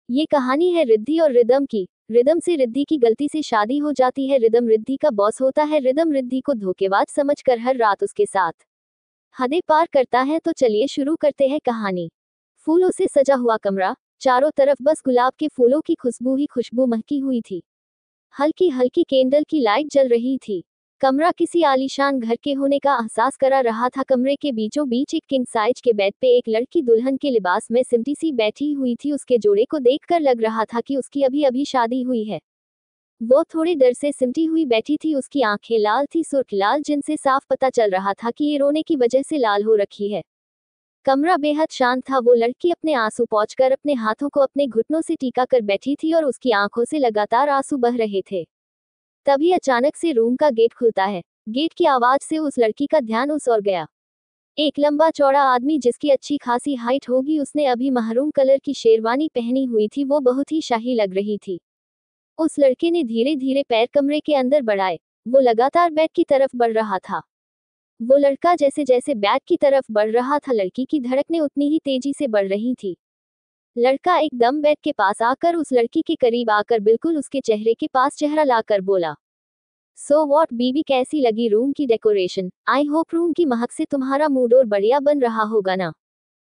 ये कहानी है रिद्धि और रिदम की। रिदम से रिद्धि की गलती से शादी हो जाती है। रिदम रिद्धि का बॉस होता है। रिदम रिद्धि को धोखेबाज समझकर हर रात उसके साथ हदें पार करता है। तो चलिए शुरू करते हैं कहानी। फूलों से सजा हुआ कमरा, चारों तरफ बस गुलाब के फूलों की खुशबू ही खुशबू महकी हुई थी। हल्की हल्की कैंडल की लाइट जल रही थी। कमरा किसी आलीशान घर के होने का एहसास करा रहा था। कमरे के बीचों बीच एक किंग साइज के बेड पे एक लड़की दुल्हन के लिबास में सिमटी सी बैठी हुई थी। उसके जोड़े को देखकर लग रहा था कि उसकी अभी अभी शादी हुई है। वो थोड़ी देर से सिमटी हुई बैठी थी। उसकी आंखें लाल थी, सुर्ख लाल, जिनसे साफ पता चल रहा था कि ये रोने की वजह से लाल हो रखी है। कमरा बेहद शांत था। वो लड़की अपने आंसू पोंछकर अपने हाथों को अपने घुटनों से टीका कर बैठी थी और उसकी आंखों से लगातार आंसू बह रहे थे। तभी अचानक से रूम का गेट खुलता है। गेट की आवाज से उस लड़की का ध्यान उस ओर गया। एक लंबा चौड़ा आदमी जिसकी अच्छी खासी हाइट होगी। उसने अभी महरून कलर की शेरवानी पहनी हुई थी। वो बहुत ही शाही लग रही थी। उस लड़के ने धीरे धीरे पैर कमरे के अंदर बढ़ाए। वो लगातार बेड की तरफ बढ़ रहा था। वो लड़का जैसे जैसे बैग की तरफ बढ़ रहा था, लड़की की धड़कनें उतनी ही तेजी से बढ़ रही थी। लड़का एकदम बेड के पास आकर उस लड़की के करीब आकर बिल्कुल उसके चेहरे के पास चेहरा लाकर बोला, सो वॉट बीबी, कैसी लगी रूम की डेकोरेशन? आई होप रूम की महक से तुम्हारा मूड और बढ़िया बन रहा होगा ना?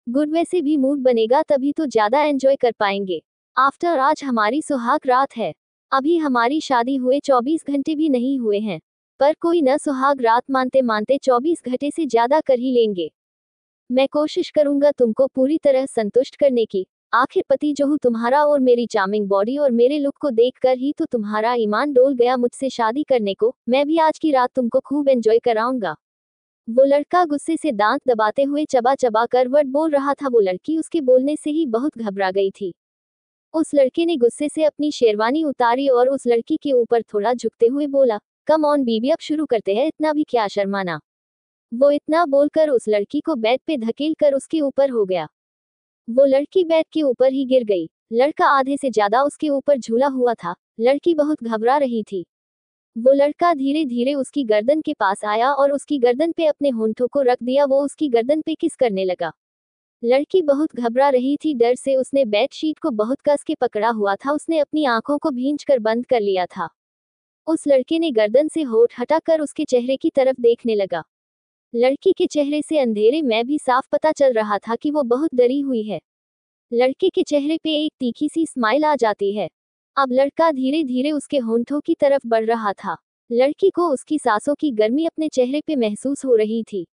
गुड, वैसे भी मूड बनेगा तभी तो ज्यादा एंजॉय कर पाएंगे। आफ्टर आज हमारी सुहाग रात है। अभी हमारी शादी हुए 24 घंटे भी नहीं हुए हैं, पर कोई न सुहाग रात मानते मानते 24 घंटे से ज्यादा कर ही लेंगे। मैं कोशिश करूंगा तुमको पूरी तरह संतुष्ट करने की। आखिर पति जो हूँ तुम्हारा, और मेरी चार्मिंग बॉडी और मेरे लुक को देखकर ही तो तुम्हारा ईमान डोल गया मुझसे शादी करने को। मैं भी आज की रात तुमको खूब एंजॉय कराऊंगा। वो लड़का गुस्से से दांत दबाते हुए चबा चबा कर वर्ड बोल रहा था। वो लड़की उसके बोलने से ही बहुत घबरा गई थी। उस लड़के ने गुस्से से अपनी शेरवानी उतारी और उस लड़की के ऊपर थोड़ा झुकते हुए बोला, कम ऑन बीबी, अब शुरू करते हैं, इतना भी क्या शर्माना। वो इतना बोलकर उस लड़की को बेड पे धकेल कर उसके ऊपर हो गया। वो लड़की बेड के ऊपर ही गिर गई। लड़का आधे से ज्यादा उसके ऊपर झूला हुआ था। लड़की बहुत घबरा रही थी। वो लड़का धीरे धीरे उसकी गर्दन के पास आया और उसकी गर्दन पे अपने होंठों को रख दिया। वो उसकी गर्दन पे किस करने लगा। लड़की बहुत घबरा रही थी। डर से उसने बेड शीट को बहुत कस के पकड़ा हुआ था। उसने अपनी आंखों को भींचकर बंद कर लिया था। उस लड़के ने गर्दन से होठ हटाकर उसके चेहरे की तरफ देखने लगा। लड़की के चेहरे से अंधेरे में भी साफ पता चल रहा था कि वो बहुत डरी हुई है। लड़के के चेहरे पे एक तीखी सी स्माइल आ जाती है। अब लड़का धीरे धीरे उसके होंठों की तरफ बढ़ रहा था। लड़की को उसकी सांसों की गर्मी अपने चेहरे पे महसूस हो रही थी।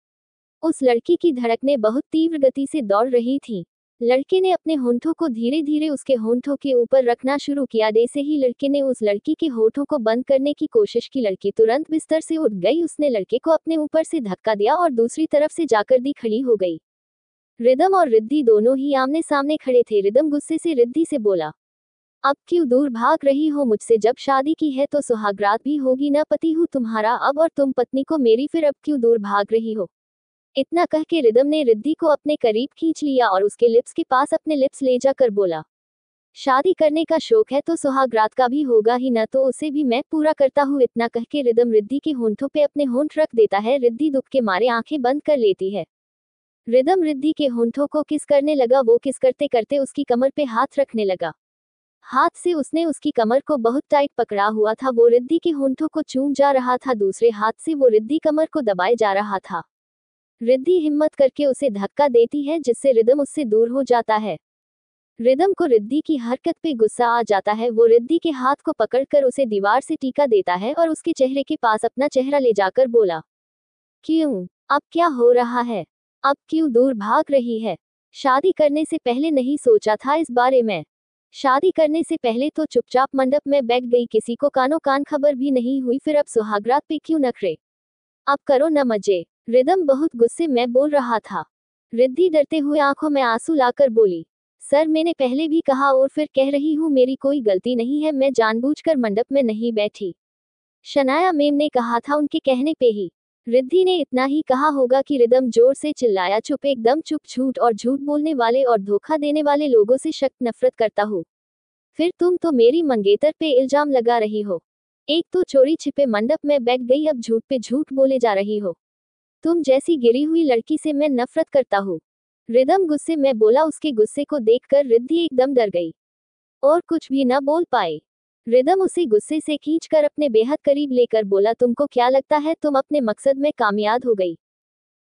उस लड़की की धड़कनें बहुत तीव्र गति से दौड़ रही थीं। लड़के ने अपने होंठों को धीरे धीरे उसके होंठों के ऊपर रखना शुरू किया। जैसे ही लड़के ने उस लड़की के होंठों को बंद करने की कोशिश की, लड़की तुरंत बिस्तर से उठ गई। उसने लड़के को अपने ऊपर से धक्का दिया और दूसरी तरफ से जाकर दी खड़ी हो गई। रिदम और रिद्धि दोनों ही आमने सामने खड़े थे। रिदम गुस्से से रिद्धि से बोला, अब क्यों दूर भाग रही हो मुझसे? जब शादी की है तो सुहागरात भी होगी ना? पति हूँ तुम्हारा अब और तुम पत्नी को मेरी, फिर अब क्यों दूर भाग रही हो? इतना कह के रिदम ने रिद्धि को अपने करीब खींच लिया और उसके लिप्स के पास अपने लिप्स ले जाकर बोला, शादी करने का शौक है तो सुहागरात का भी होगा ही ना, तो उसे भी मैं पूरा करता हूँ। इतना कह के रिदम रिद्धि के होंठों पे अपने होंठ रख देता है। रिद्धि दुख के मारे आंखें बंद कर लेती है। रिदम रिद्धि के होंठों को किस करने लगा। वो किस करते करते उसकी कमर पे हाथ रखने लगा। हाथ से उसने उसकी कमर को बहुत टाइट पकड़ा हुआ था। वो रिद्धि के होंठों को चूम जा रहा था। दूसरे हाथ से वो रिद्धि कमर को दबाए जा रहा था। रिद्धि हिम्मत करके उसे धक्का देती है, जिससे रिदम उससे दूर हो जाता है। रिदम को रिद्धि की हरकत पे गुस्सा आ जाता है। वो रिद्धि के हाथ को पकड़कर उसे दीवार से टीका देता है और उसके चेहरे के पास अपना चेहरा ले जाकर बोला, क्यों? अब क्या हो रहा है? अब क्यों दूर भाग रही है? शादी करने से पहले नहीं सोचा था इस बारे में? शादी करने से पहले तो चुपचाप मंडप में बैठ गई, किसी को कानो कान खबर भी नहीं हुई, फिर अब सुहागरात पे क्यों नखरे? अब करो न मजे। रिदम बहुत गुस्से में बोल रहा था। रिद्धि डरते हुए आंखों में आंसू लाकर बोली, सर मैंने पहले भी कहा और फिर कह रही हूँ, मेरी कोई गलती नहीं है, मैं जानबूझकर मंडप में नहीं बैठी। शनाया मैम ने कहा था उनके कहने पे ही। रिद्धि ने इतना ही कहा होगा कि रिदम जोर से चिल्लाया, चुप, एकदम चुप। झूठ और झूठ बोलने वाले और धोखा देने वाले लोगों से सख्त नफरत करता हूँ। फिर तुम तो मेरी मंगेतर पे इल्जाम लगा रही हो। एक तो चोरी छिपे मंडप में बैठ गई, अब झूठ पे झूठ बोले जा रही हो। तुम जैसी गिरी हुई लड़की से मैं नफरत करता हूँ। रिदम गुस्से में बोला। उसके गुस्से को देखकर रिद्धि एकदम डर गई। और कुछ भी न बोल पाई। रिदम उसे गुस्से से खींचकर अपने बेहद करीब लेकर बोला, तुमको क्या लगता है तुम अपने मकसद में कामयाब हो गई?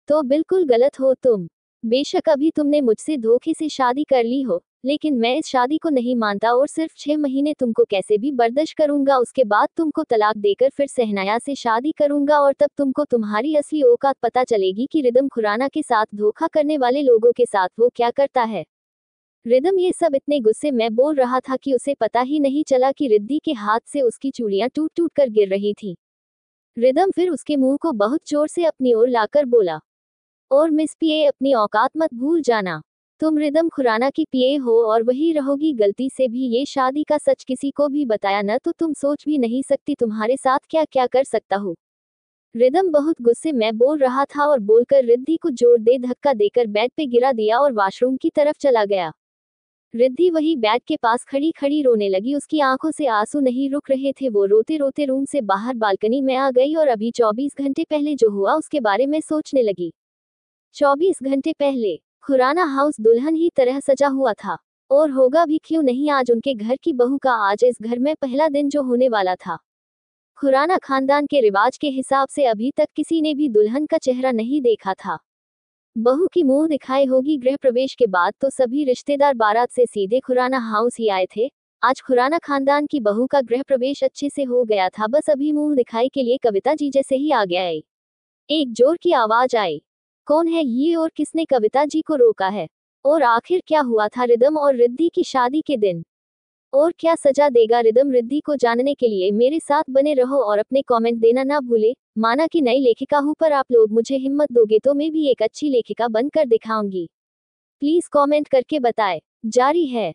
तो बिल्कुल गलत हो तुम। बेशक अभी तुमने मुझसे धोखे से शादी कर ली हो, लेकिन मैं इस शादी को नहीं मानता और सिर्फ 6 महीने तुमको कैसे भी बर्दाश्त करूंगा, उसके बाद तुमको तलाक देकर फिर सहनाया से शादी करूंगा और तब तुमको तुम्हारी असली औकात पता चलेगी कि रिदम खुराना के साथ धोखा करने वाले लोगों के साथ वो क्या करता है। रिदम ये सब इतने गुस्से में बोल रहा था कि उसे पता ही नहीं चला कि रिद्धी के हाथ से उसकी चूड़ियां टूट टूट कर गिर रही थी। रिदम फिर उसके मुंह को बहुत जोर से अपनी ओर लाकर बोला, और मिस पीए अपनी औकात मत भूल जाना। तुम रिदम खुराना की पीए हो और वही रहोगी। गलती से भी ये शादी का सच किसी को भी बताया न तो तुम सोच भी नहीं सकती तुम्हारे साथ क्या क्या कर सकता हूँ। रिदम बहुत गुस्से में बोल रहा था और बोलकर रिद्धि को जोर दे धक्का देकर बेड पे गिरा दिया और वॉशरूम की तरफ चला गया। रिद्धि वही बेड के पास खड़ी खड़ी रोने लगी। उसकी आंखों से आंसू नहीं रुक रहे थे। वो रोते रोते रूम से बाहर बालकनी में आ गई और अभी 24 घंटे पहले जो हुआ उसके बारे में सोचने लगी। 24 घंटे पहले खुराना हाउस दुल्हन ही तरह सजा हुआ था, और होगा भी क्यों नहीं आज उनके घर की बहू का, आज इस घर में पहला दिन जो होने वाला था। खुराना खानदान के रिवाज के हिसाब से अभी तक किसी ने भी दुल्हन का चेहरा नहीं देखा था। बहू की मुंह दिखाई होगी। गृह प्रवेश के बाद तो सभी रिश्तेदार बारात से सीधे खुराना हाउस ही आए थे। आज खुराना खानदान की बहू का गृह प्रवेश अच्छे से हो गया था, बस अभी मुंह दिखाई के लिए कविता जी जैसे ही आ गया। एक जोर की आवाज आई, कौन है ये और किसने कविता जी को रोका है? और आखिर क्या हुआ था रिदम और रिद्धि की शादी के दिन? और क्या सजा देगा रिदम रिद्धि को? जानने के लिए मेरे साथ बने रहो और अपने कमेंट देना ना भूले। माना कि नई लेखिका हूँ, पर आप लोग मुझे हिम्मत दोगे तो मैं भी एक अच्छी लेखिका बनकर दिखाऊंगी। प्लीज कमेंट करके बताएं। जारी है।